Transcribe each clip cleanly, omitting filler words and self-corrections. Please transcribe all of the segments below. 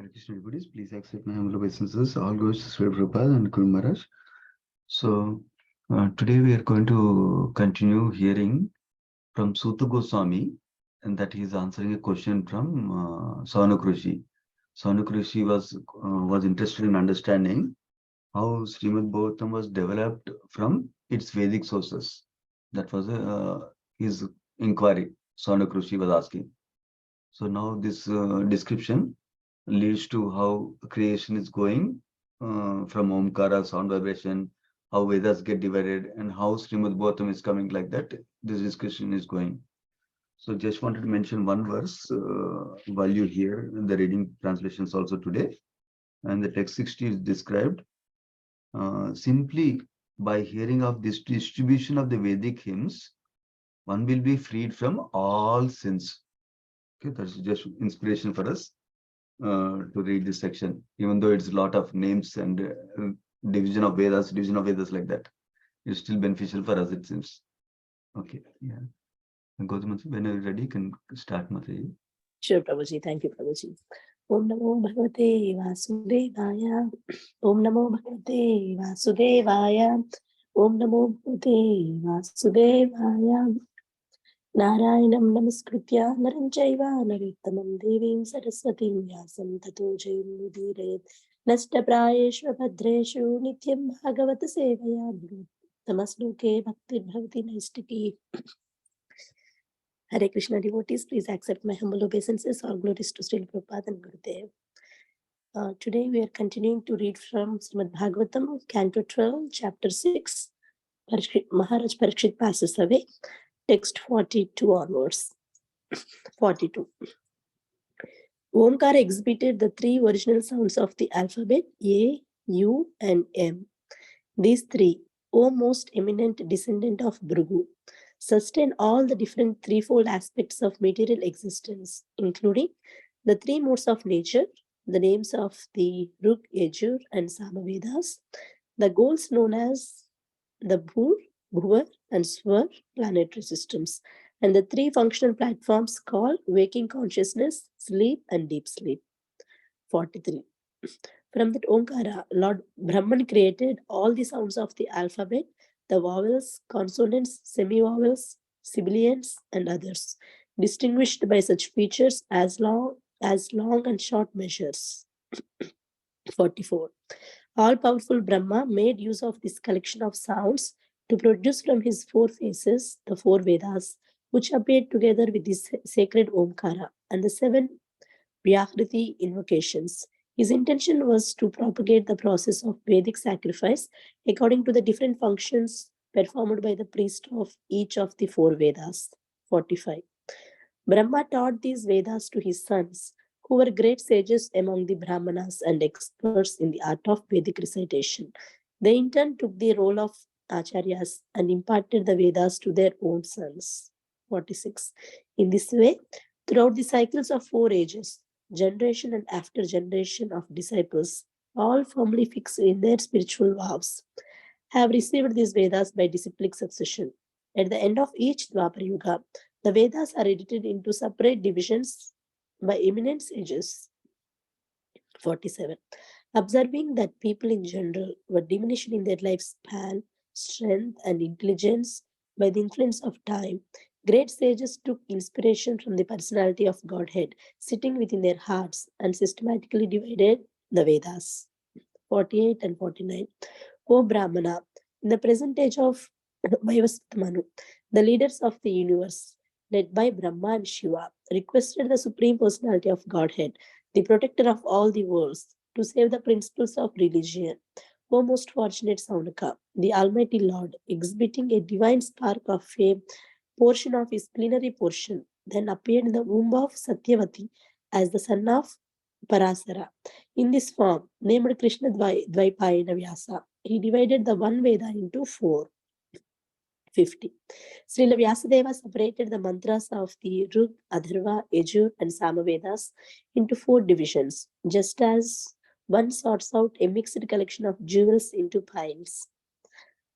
Hare Krishna, everybody. Please accept my humble obeisances. All goes to Sri Prabhupada and Guru Maharaj. So, today we are going to continue hearing from Suta Goswami, and that he is answering a question from Saunaka Rishi. Saunaka Rishi was interested in understanding how Srimad Bhagavatam was developed from its Vedic sources. That was his inquiry. Saunaka Rishi was asking. So now this description leads to how creation is going from Omkara, sound vibration, how Vedas get divided, and how Srimad Bhagavatam is coming like that. This discussion is going. So just wanted to mention one verse while you hear the reading translations also today. And the text 60 is described simply by hearing of this distribution of the Vedic hymns, one will be freed from all sins. Okay, that's just inspiration for us to read this section, even though it's a lot of names and division of Vedas like that. It's still beneficial for us, it seems. Okay, yeah. Gautam, whenever you're ready, you can start, Mataji. Sure, Prabhuji. Thank you, Prabhuji. Om Namo Bhagavate Vasudevaya. Om Namo Bhagavate Vasudevaya. Om Namo Bhagavate Vasudevaya. Narayanam Namaskritya Naram Chaiva Narittamam Devim Saraswatim Vyasam Tato Jayamudire Nashtaprayeshva Bhadreshu Nityam Bhagavata Sevaya Tamasluke Bhakti Bhavati Naistiki. Hare Krishna devotees, please accept my humble obeisances. All glories to Srila Prabhupada and Gurudev. Today we are continuing to read from Srimad Bhagavatam, Canto 12, Chapter 6. Maharaj Parikshit passes away. Text 42 onwards. 42. Omkara exhibited the three original sounds of the alphabet A, U, and M. These three, O most eminent descendant of Bhrigu, sustain all the different threefold aspects of material existence, including the three modes of nature, the names of the Rug, Yajur, and Samavedas, the goals known as the Bhur, Bhuvar, and Swar planetary systems, and the three functional platforms called waking consciousness, sleep, and deep sleep. 43. From that Omkara, Lord Brahman created all the sounds of the alphabet, the vowels, consonants, semi-vowels, sibilants, and others, distinguished by such features as long and short measures. 44. All-powerful Brahma made use of this collection of sounds to produce from his four faces the four Vedas, which appeared together with the sacred Omkara and the seven Vyahriti invocations. His intention was to propagate the process of Vedic sacrifice according to the different functions performed by the priest of each of the four Vedas. 45. Brahma taught these Vedas to his sons, who were great sages among the Brahmanas and experts in the art of Vedic recitation. They in turn took the role of Acharyas and imparted the Vedas to their own sons. 46. In this way, throughout the cycles of 4 ages, generation and after generation of disciples, all firmly fixed in their spiritual vows, have received these Vedas by disciplic succession. At the end of each Dwapar Yuga, the Vedas are edited into separate divisions by eminent sages. 47. Observing that people in general were diminished in their lifespan, strength, and intelligence by the influence of time, great sages took inspiration from the personality of Godhead sitting within their hearts and systematically divided the Vedas. 48 and 49. O Brahmana, in the present age of Vaivasvata Manu, the leaders of the universe, led by Brahma and Shiva, requested the Supreme Personality of Godhead, the protector of all the worlds, to save the principles of religion. O most fortunate Saunaka, the Almighty Lord, exhibiting a divine spark of fame, portion of his plenary portion, then appeared in the womb of Satyavati as the son of Parasara. In this form, named Krishna Dvaipayana Vyasa, he divided the one Veda into 4. 50. Srila Vyasadeva separated the mantras of the Rug, Adharva, Yajur, and Samavedas into 4 divisions, just as one sorts out a mixed collection of jewels into piles.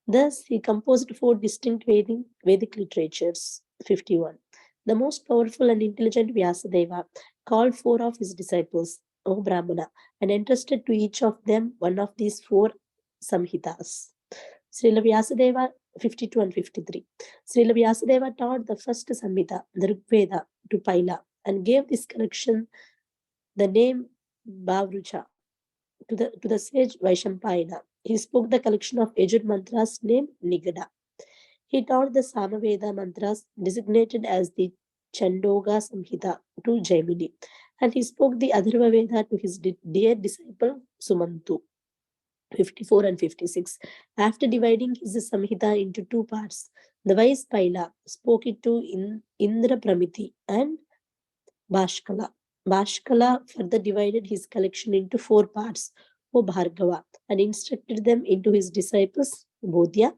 Thus, he composed 4 distinct Vedic literatures. 51. The most powerful and intelligent Vyasadeva called 4 of his disciples, O Brahmana, and entrusted to each of them one of these four Samhitas. Srila Vyasadeva 52 and 53. Srila Vyasadeva taught the first Samhita, the Rig Veda, to Paila and gave this collection the name Bhavrucha to the sage Vaishampayana. He spoke the collection of Yajur mantras named Nigada. He taught the Samaveda mantras designated as the Chandoga Samhita to Jaimini, and he spoke the Atharva Veda to his dear disciple Sumantu. 54 and 56. After dividing his Samhita into two parts, the wise Paila spoke it to Indra Pramiti and Bashkala. Bashkala further divided his collection into four parts, O Bhargava, and instructed them into his disciples Bodhya,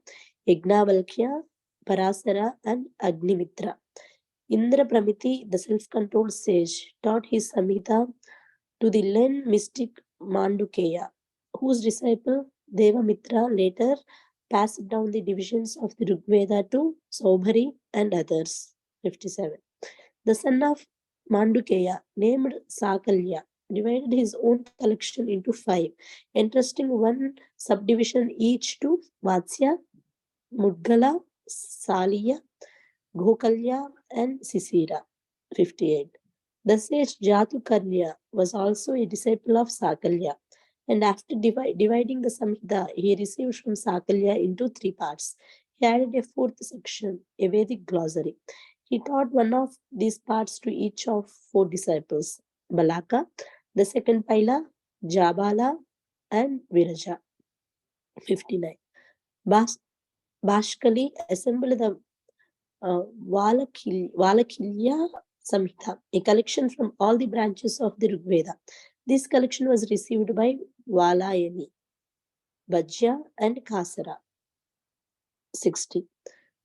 Yagnavalkya, Parasara, and Agnimitra. Indra Pramiti, the self-controlled sage, taught his Samhita to the learned mystic Mandukeya, whose disciple Devamitra later passed down the divisions of the Rigveda to Saubhari and others. 57. The son of Mandukeya, named Sakalya, divided his own collection into five, entrusting one subdivision each to Vatsya, Mudgala, Saliya, Gokalya, and Sisira. 58. The sage Jatukarnya was also a disciple of Sakalya, and after dividing the Samhita, he received from Sakalya into three parts. He added a fourth section, a Vedic glossary. He taught one of these parts to each of four disciples, Balaka, the second Paila, Jabala, and Viraja. 59. Bashkali assembled the Valakilya Samhita, a collection from all the branches of the Rigveda. This collection was received by Valayani, Bajya, and Kasara. 60.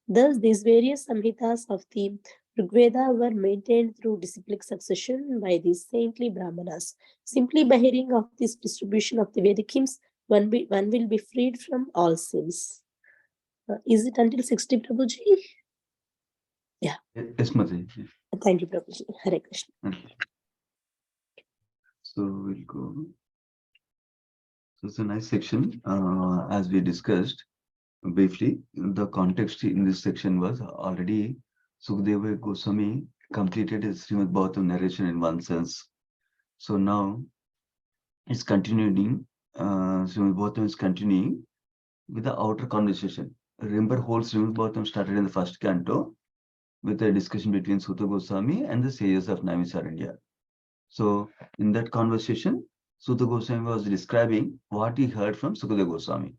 Thus, these various Samhitas of the Rigveda were maintained through disciplic succession by these saintly Brahmanas. Simply by hearing of this distribution of the Vedic hymns, one will be freed from all sins. Is it until 60, Prabhuji? Yeah. Yes, Mataji. Thank you, Prabhuji. Hare Krishna. So we'll go. So it's a nice section. As we discussed briefly, the context in this section was already Sukadeva Goswami completed his Srimad Bhagavatam narration in one sense. So now it's continuing. Srimad Bhagavatam is continuing with the outer conversation. Remember, whole Srimad Bhagavatam started in the first canto with a discussion between Sutta Goswami and the sages of Naimisaranya. So in that conversation, Sutta Goswami was describing what he heard from Sukadeva Goswami.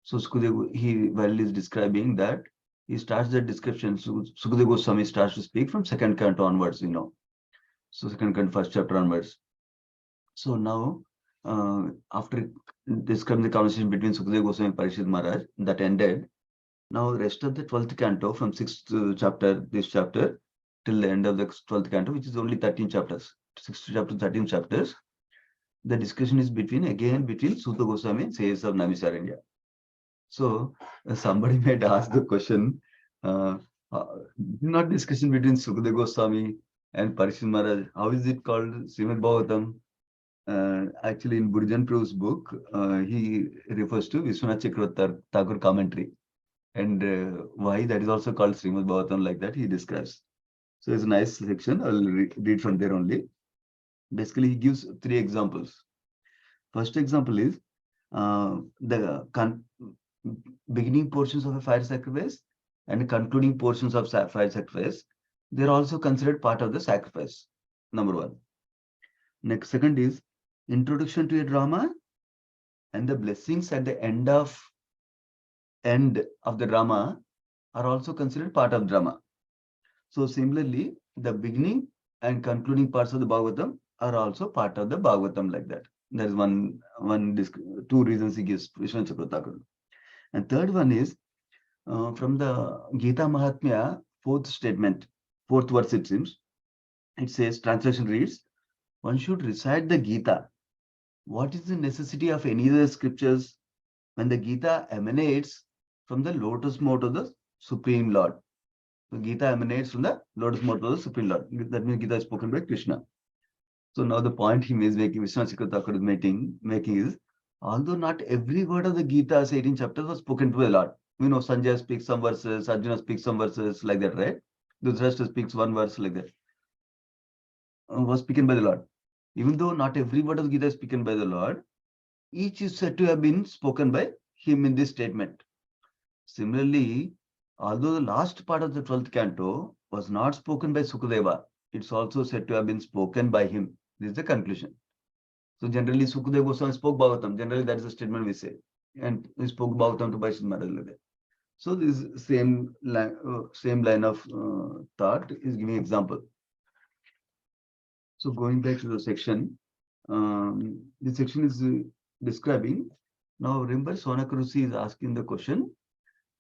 So Sukadeva, while he's describing that, he starts the description. So Sukadeva Goswami starts to speak from second canto onwards, So second canto, first chapter onwards. So now, after describing the conversation between Sukadeva Goswami and Parishit Maharaj, that ended. Now, the rest of the 12th canto, from 6th chapter, this chapter, till the end of the 12th canto, which is only 13 chapters, 6th chapter, 13 chapters, the discussion is between Sutta Goswami and sages of Naimisaranya. So, somebody might ask the question, not discussion between Sukadeva Goswami and Parishit Maharaj, how is it called Srimad Bhagavatam? Actually, in Burjan Prabhu's book, he refers to Vishwanath Chakravarti Thakur commentary. And why that is also called Srimad Bhagavatam, like that he describes. So it's a nice section. I'll read from there only. Basically, he gives three examples. First example is the beginning portions of a fire sacrifice and concluding portions of fire sacrifice. They're also considered part of the sacrifice. Number one. Next, second is introduction to a drama and the blessings at the end of the drama are also considered part of drama. So similarly, the beginning and concluding parts of the Bhagavatam are also part of the Bhagavatam, like that. There is two reasons he gives, Vishwanath Chakravarti. And third one is from the Gita Mahatmya, fourth verse it seems. It says, translation reads, one should recite the Gita. What is the necessity of any other scriptures when the Gita emanates from the lotus mouth of the Supreme Lord? The Gita emanates from the lotus mouth of the Supreme Lord. That means Gita is spoken by Krishna. So now the point he is making, Vishwanath Chakravarti is making is, although not every word of the Gita, 18 chapters, was spoken to the Lord. Sanjay speaks some verses, Arjuna speaks some verses like that, right? Dhritarashtra speaks one verse like that. Was spoken by the Lord. Even though not every word of the Gita is spoken by the Lord, each is said to have been spoken by him in this statement. Similarly, although the last part of the 12th canto was not spoken by Sukadeva, it's also said to have been spoken by him. This is the conclusion. So generally, Sukadeva Goswami spoke Bhagavatam. Generally, that is the statement we say. And he spoke Bhagavatam to Vaishnav Maharaj. So this same line of thought is giving example. So going back to the section, this section is describing. Now remember, Sonakarusi is asking the question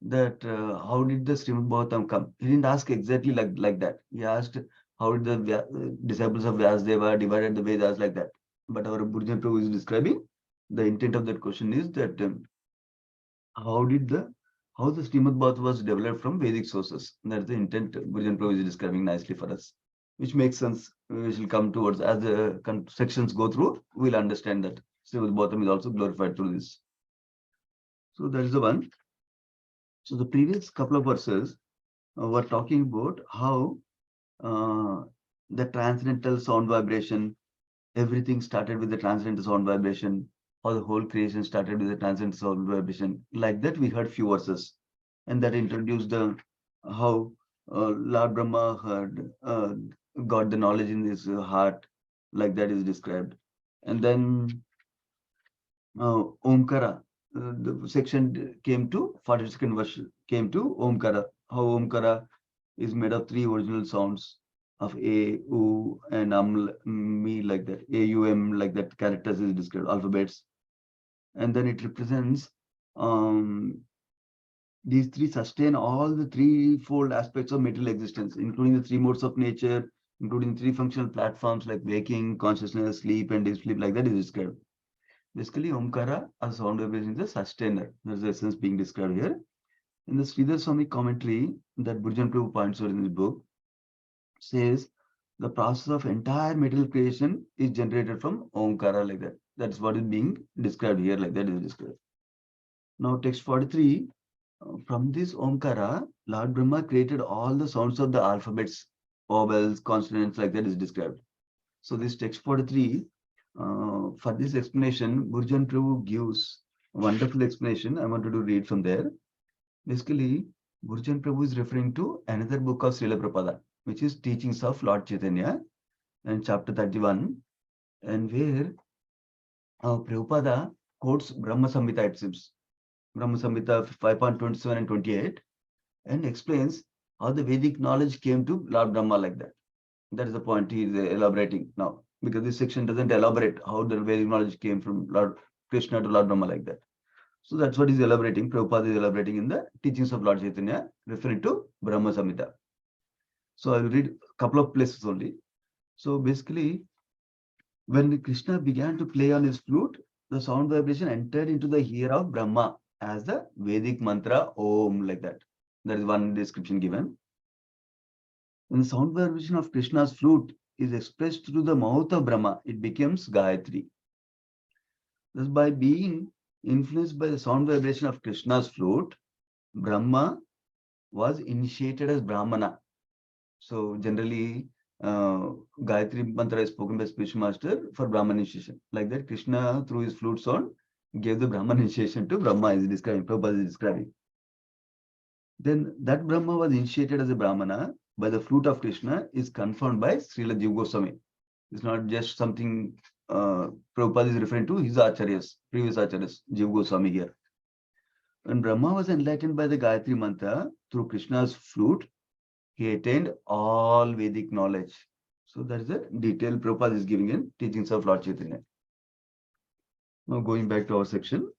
that how did the Srimad Bhagavatam come? He didn't ask exactly like that. He asked how did the disciples of Vyasdeva divided the Vedas like that. But our Burjan Prabhu is describing the intent of that question is that how the Srimad Bhagavatam was developed from Vedic sources. That's the intent Burjan Prabhu is describing nicely for us, which makes sense. We shall come towards as the sections go through. We'll understand that Srimad Bhagavatam is also glorified through this. So that is the one. So the previous couple of verses were talking about how the transcendental sound vibration, everything started with the transcendental sound vibration, how the whole creation started with the transcendental sound vibration. Like that, we heard few verses, and that introduced the how Lord Brahma had got the knowledge in his heart, like that is described, and then Omkara. The section came to 42nd verse came to Omkara. How Omkara is made of three original sounds of A, U, and Me, like that. A, U, M, like that characters is described, alphabets. And then it represents these three sustain all the threefold aspects of material existence, including the three modes of nature, including three functional platforms like waking, consciousness, sleep, and deep sleep, like that is described. Basically, Omkara as sound vibration is a sustainer. That's the essence being described here. In the Sridhar Swami commentary that Burjan Prabhu points out in his book, says the process of entire material creation is generated from Omkara, like that. That's what is being described here, like that is described. Now, text 43, from this Omkara, Lord Brahma created all the sounds of the alphabets, vowels, consonants, like that is described. So this text 43, for this explanation, Burjan Prabhu gives a wonderful explanation. I wanted to read from there. Basically, Burjan Prabhu is referring to another book of Srila Prabhupada, which is Teachings of Lord Chaitanya, and chapter 31, and where Prabhupada quotes Brahma Samhita, it seems, Brahma Samhita 5.27 and 28, and explains how the Vedic knowledge came to Lord Brahma, like that. That is the point he is elaborating now, because this section doesn't elaborate how the Vedic knowledge came from Lord Krishna to Lord Brahma, like that. So that's what he's elaborating. Prabhupada is elaborating in the teachings of Lord Chaitanya, referring to Brahma Samhita. So I will read a couple of places only. So basically, when Krishna began to play on his flute, the sound vibration entered into the ear of Brahma as the Vedic mantra Om, like that. That is one description given. When the sound vibration of Krishna's flute is expressed through the mouth of Brahma, it becomes Gayatri. Thus, by being influenced by the sound vibration of Krishna's flute, Brahma was initiated as Brahmana. So generally, Gayatri mantra is spoken by spiritual master for Brahman initiation. Like that, Krishna through his flute sound gave the Brahman initiation to Brahma, is describing, Prabhupada is describing. Then that Brahma was initiated as a Brahmana by the flute of Krishna is confirmed by Srila Jiva Goswami. It's not just something Prabhupada is referring to his acharyas, previous acharyas, Jiva Goswami here. When Brahma was enlightened by the Gayatri mantra through Krishna's flute, he attained all Vedic knowledge. So that is the detail Prabhupada is giving in Teachings of Lord Chaitanya. Now going back to our section,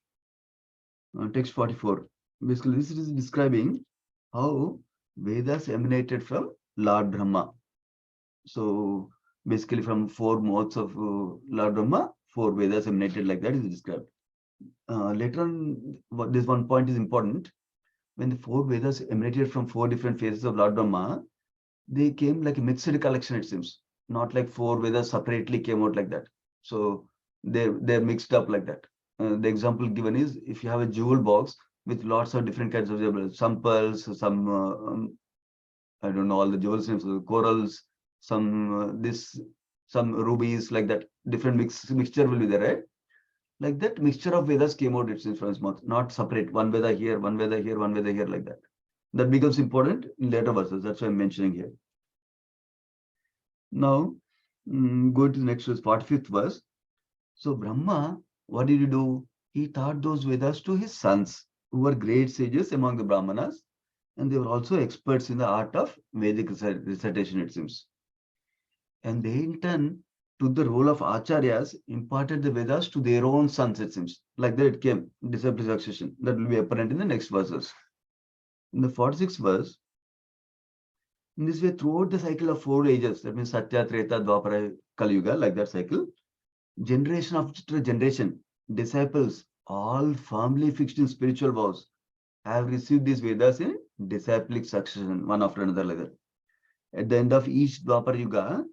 text 44. Basically, this is describing how Vedas emanated from Lord Brahma. So basically from four mouths of Lord Brahma, four Vedas emanated, like that is described. Later on, this one point is important. When the four Vedas emanated from four different phases of Lord Brahma, they came like a mixed collection, it seems. not like 4 Vedas separately came out like that. So they're mixed up like that. The example given is if you have a jewel box with lots of different kinds of jewels, some pearls, some I don't know all the jewels names, corals, some rubies, like that. Different mixture will be there, right? Like that mixture of Vedas came out, it seems, from his mouth, not separate. One Veda here, one Veda here, one Veda here, like that. That becomes important in later verses. That's why I'm mentioning here. Now, go to the next verse, 45th verse. So Brahma, what did he do? He taught those Vedas to his sons, who were great sages among the Brahmanas, and they were also experts in the art of Vedic recitation, it seems. And they in turn took the role of acharyas, imparted the Vedas to their own sons, it seems. Like that it came, disciple succession. That will be apparent in the next verses. In the 46th verse, in this way, throughout the cycle of 4 ages, that means Satya, Treta, Dwapara, Kali Yuga, like that cycle, generation after generation, disciples, all firmly fixed in spiritual vows, have received these Vedas in disciplic succession, one after another, like that. At the end of each Dwapara Yuga,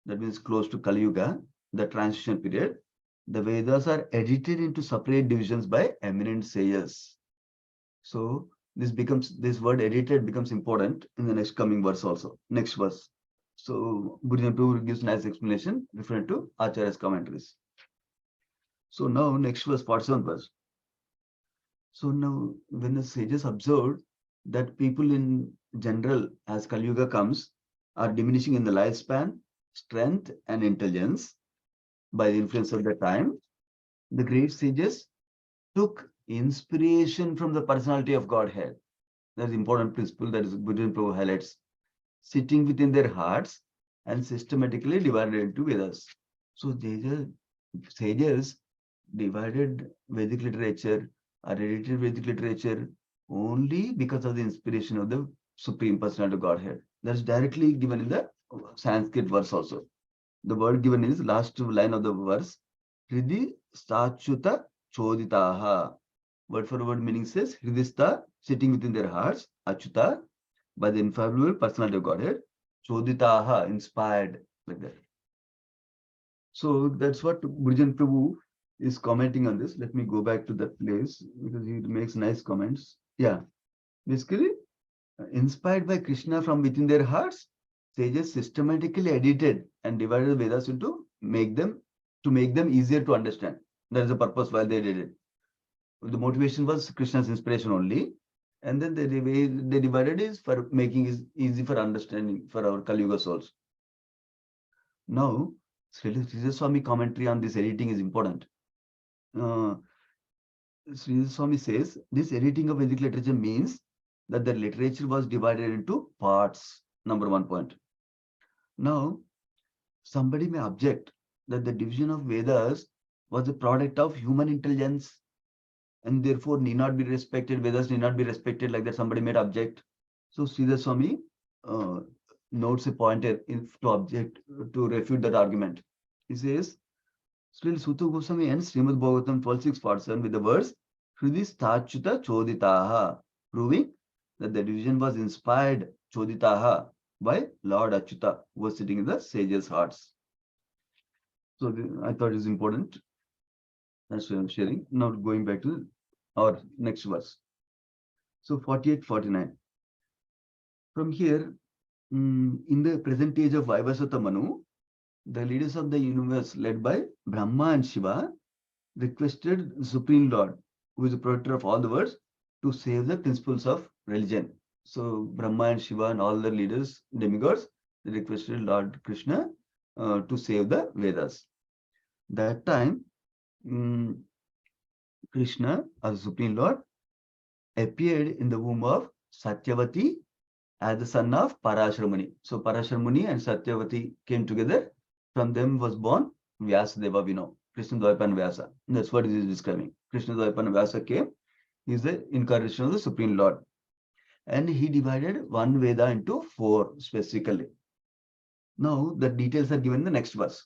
that means close to Kali Yuga, the transition period, the Vedas are edited into separate divisions by eminent sages. So this word edited becomes important in the next coming verse also. Next verse. So Guruji Prabhu gives nice explanation referring to Acharya's commentaries. So now next verse, 47th verse. So now when the sages observed that people in general, as Kali Yuga comes, are diminishing in the lifespan, strength and intelligence by the influence of the time, the great sages took inspiration from the personality of Godhead. That's an important principle that is Guruji Prabhu highlights. Sitting within their hearts and systematically divided into Vedas. So sages divided Vedic literature or edited Vedic literature only because of the inspiration of the Supreme Personality of Godhead. That's directly given in the Sanskrit verse also. The word given is last line of the verse. Hridi Stachuta Choditaha. Word for word meaning says Hridista, sitting within their hearts, Achyuta, by the infallible personality of Godhead, Choditaha, inspired, like that. So that's what Gurujan Prabhu is commenting on this. Let me go back to that place because he makes nice comments. Yeah, basically, inspired by Krishna from within their hearts, sages systematically edited and divided the Vedas into make them easier to understand. That is the purpose why they did it. The motivation was Krishna's inspiration only, and then the way they divided is for making it easy for understanding for our Kali Yuga souls. Now, Sri Swami commentary on this editing is important. Sri Swami says this editing of Vedic literature means that the literature was divided into parts. Number 1 point. Now, somebody may object that the division of Vedas was a product of human intelligence and therefore need not be respected. Vedas need not be respected, like that somebody might object. So Sridhar Swami notes a pointer to object, to refute that argument. He says, Srila Sutta Goswami ends Srimad Bhagavatam 12.6.47 with the words Hridi Stachuta Choditaha, proving that the division was inspired Choditaha by Lord Achyuta, who was sitting in the sages' hearts. So I thought it was important. That's why I'm sharing. Now going back to our next verse. So 48, 49. From here, in the present age of Vaivasvata Manu, the leaders of the universe led by Brahma and Shiva requested the Supreme Lord, who is the protector of all the worlds, to save the principles of religion. So Brahma and Shiva and all the leaders, demigods, they requested Lord Krishna to save the Vedas. That time, Krishna, as Supreme Lord, appeared in the womb of Satyavati as the son of Parasharamuni. So Parasharamuni and Satyavati came together. From them was born Vyasadeva, we know. Krishna Dvaipa and Vyasa. That's what it is describing. Krishna Dvaipa and Vyasa came. He is the incarnation of the Supreme Lord. And he divided one Veda into 4 specifically. Now the details are given in the next verse.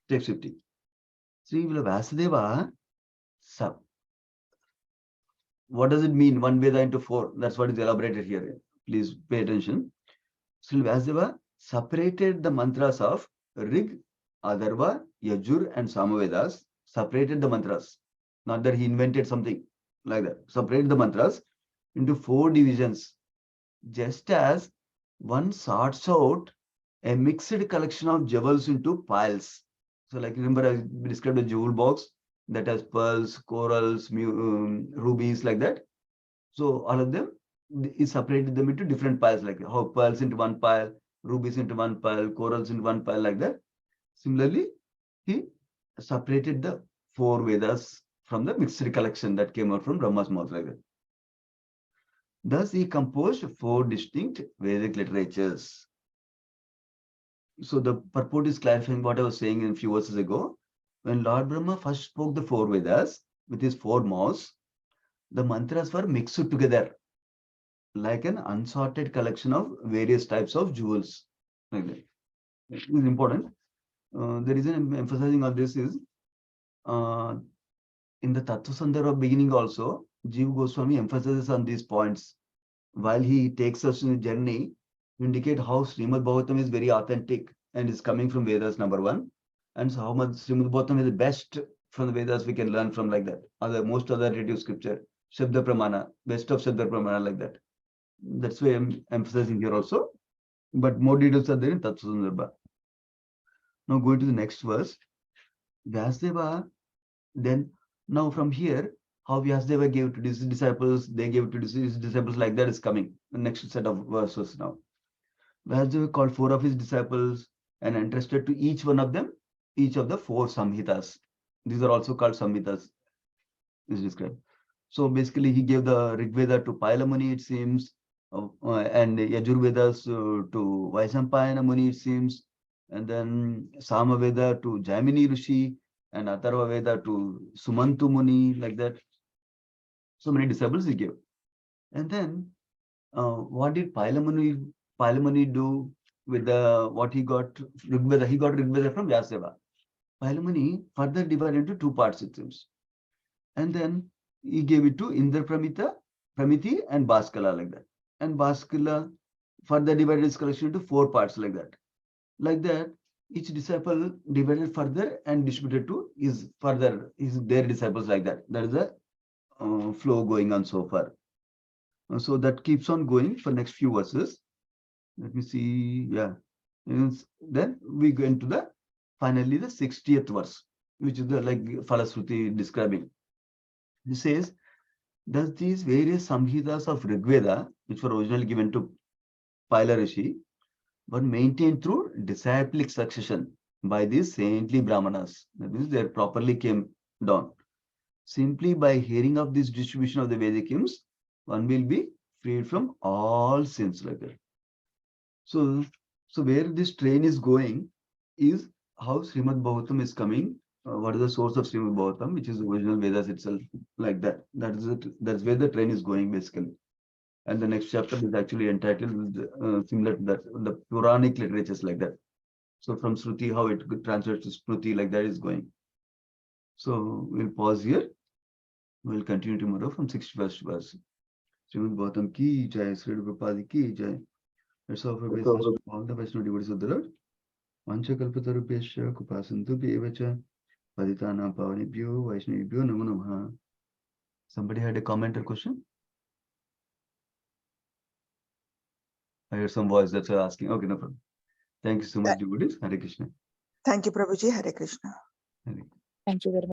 Text 50. Sri Vyasadeva, what does it mean? One Veda into 4. That's what is elaborated here. Please pay attention. Sri Vyasadeva separated the mantras of Rig, Adarva, Yajur, and Samavedas separated the mantras. Not that he invented something like that. Separated the mantras into 4 divisions, just as one sorts out a mixed collection of jewels into piles. So, like remember, I described a jewel box that has pearls, corals, rubies, like that. So, all of them, he separated them into different piles, like how pearls into one pile, rubies into one pile, corals into one pile, like that. Similarly, he separated the 4 Vedas from the mixed collection that came out from Brahma's mouth, like that. Thus, he composed 4 distinct Vedic literatures. So the purport is clarifying what I was saying a few verses ago. When Lord Brahma first spoke the 4 Vedas with his 4 mouths, the mantras were mixed together like an unsorted collection of various types of jewels. Like that. It is important. The reason I'm emphasizing on this is in the Tattva Sandarbha beginning also, Jiva Goswami emphasizes on these points while he takes us in a journey to indicate how Srimad Bhagavatam is very authentic and is coming from Vedas, number 1, and so how much Srimad Bhagavatam is the best from the Vedas we can learn from, like that. Most other narrative scripture, Shabda Pramana, best of Shabda Pramana, like that. That's why I'm emphasizing here also. But more details are there in Tattva Sandarbha. Now going to the next verse. Vyasdeva, then now from here, how Vyasdeva gave to his disciples, they gave to his disciples, like that is coming. The next set of verses now. Vyasdeva called 4 of his disciples and entrusted to each one of them each of the 4 samhitas. These are also called samhitas, is described. So basically, he gave the Rig Veda to Paila Muni, it seems, and Yajurvedas to Vaisampayana Muni, it seems, and then Samaveda to Jaimini Rishi, and Atharva Veda to Sumantu Muni, like that. So many disciples he gave. And then, what did Paila Muni do with the what he got Rig Veda? He got Rig Veda from Vyasdeva. Paila Muni further divided into 2 parts, it seems. And then he gave it to Indra Pramiti, and Bhaskala, like that. And Bhaskala further divided his collection into 4 parts, like that. Like that, each disciple divided further and distributed to their disciples, like that. That is a flow going on so far. So that keeps on going for next few verses. Let me see. Yeah. And then we go into finally the 60th verse, which is the like Falasruti describing. He says, thus these various samhitas of Rig Veda, which were originally given to Paila Rishi, were maintained through disciplic succession by these saintly Brahmanas. That means they properly came down. Simply by hearing of this distribution of the Vedic hymns, one will be freed from all sins, like that. So where this train is going is how Srimad Bhagavatam is coming. What is the source of Srimad Bhagavatam, which is the original Vedas itself, like that. That's where the train is going, basically. And the next chapter is actually entitled similar to that, the Puranic literatures, like that. So from Shruti, how it translates to Smruti, like that is going. So we'll pause here. We'll continue tomorrow from 61st verse. Srimad Bhagavatam ki jai, Sri Prabhupada ki jai. Let's offer obeisance to all the Vaishnava devotees of the Lord. Vanchakalpatarubhyascha kupasantu evacha paditana pavanebhyo Vaishnavibhyo namo namaha. Somebody had a comment or question? I heard some voice, that's why I'm asking. Okay, no problem. Thank you so much, devotees. Hare Krishna. Thank you, Prabhuji. Hare Krishna. Hare. Thank you very much.